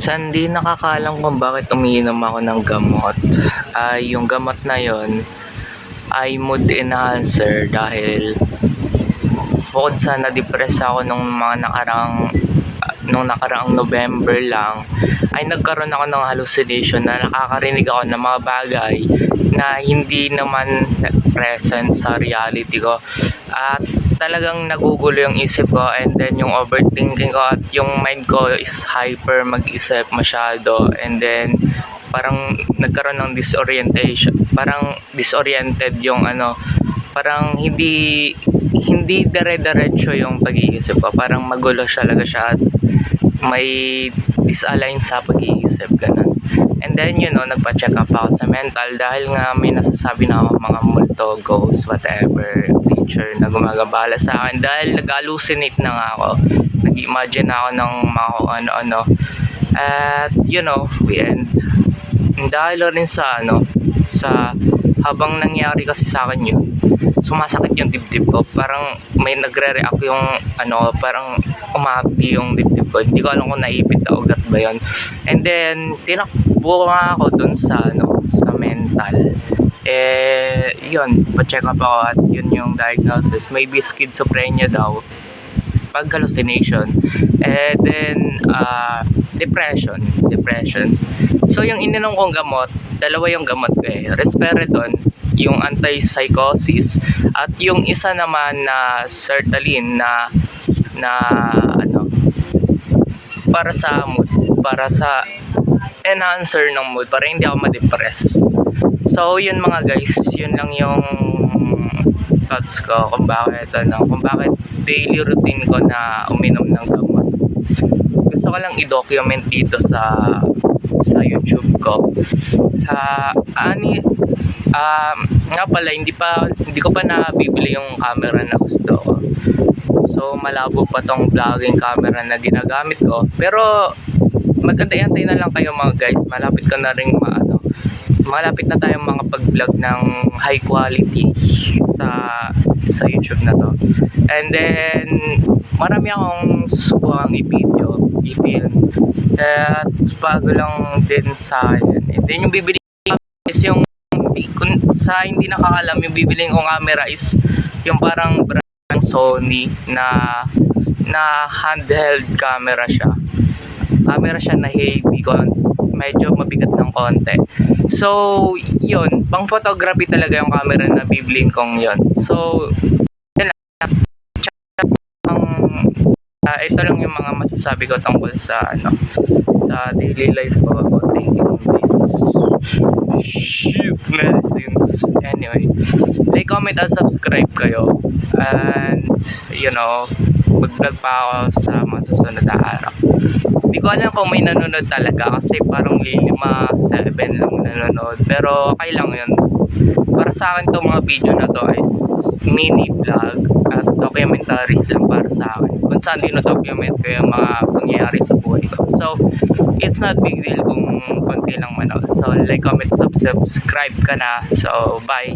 Minsan di nakakaalam kung bakit umiinom ako ng gamot. Yung gamot na yon ay mood enhancer dahil bukod sa na-depress ako nung nakaraang November lang, ay nagkaroon ako ng hallucination na nakakarinig ako ng mga bagay na hindi naman present sa reality ko. At talagang nagugulo yung isip ko, and then yung overthinking ko at yung mind ko is hyper mag-isip masyado, and then parang nagkaroon ng disorientation, parang disoriented yung parang hindi dire-diretso yung pag-iisip ko, parang magulo talaga siya at may disalign sa pag-iisip, ganun. And then nagpa-check up ako sa mental dahil nga may nasasabi na ako mga multo, ghost, whatever creature na gumagabala sa akin dahil nag-hallucinate na nga ako, nag-imagine ako ng mga ano-ano. At we end dahil rin sa habang nangyari kasi sa akin yun, sumasakit yung dibdib ko, parang may nagre-react yung parang umapi yung dibdib ko, hindi ko alam kung naipit na ugat ba yun. And then tinakbo nga ako dun sa mental, yun, pa-check up ako at yun yung diagnosis, maybe schizophrenia daw, pag hallucination, and then depression. So yung ininom kong gamot, dalawa yung gamot ko risperidone, yung anti-psychosis, at yung isa naman na sertraline na para sa mood, para sa enhancer ng mood, para hindi ako ma-depress. So yun mga guys, yun lang yung thoughts ko kung bakit daily routine ko na uminom ng gamot. Gusto ko lang i-document dito sa YouTube ko. Nga pala, hindi ko pa nabibili yung camera na gusto ko. So malabo pa tong vlogging camera na ginagamit ko. Pero magantay-antay na lang kayo mga guys. Malapit na tayong mga pag-vlog ng high quality sa YouTube na to. And then marami akong susubukang i-film at bago lang din sa akin. And then yung bibili is yung, sa hindi nakakalam, yung bibiling kong camera is yung parang brand Sony na handheld camera siya na heavy, medyo mabigat ng konti. So yun, pang photography talaga yung camera na bibilin kong yun. So ito lang yung mga masasabi ko tungkol sa daily life ko about taking these shit medicines. Anyway, like, comment, and subscribe kayo, and mag-vlog pa ako sa mga susunod na araw. Hindi ko alam kung may nanonood talaga kasi parang 5-7 lang nanonood, pero okay lang yun. Para sa akin itong mga video na to is mini vlog at documentaries lang para sa akin, kung saan dino-document ko yung mga pangyayari sa buhay ko. So it's not big deal kung konti lang manood. So like, comment, subscribe ka na. So bye.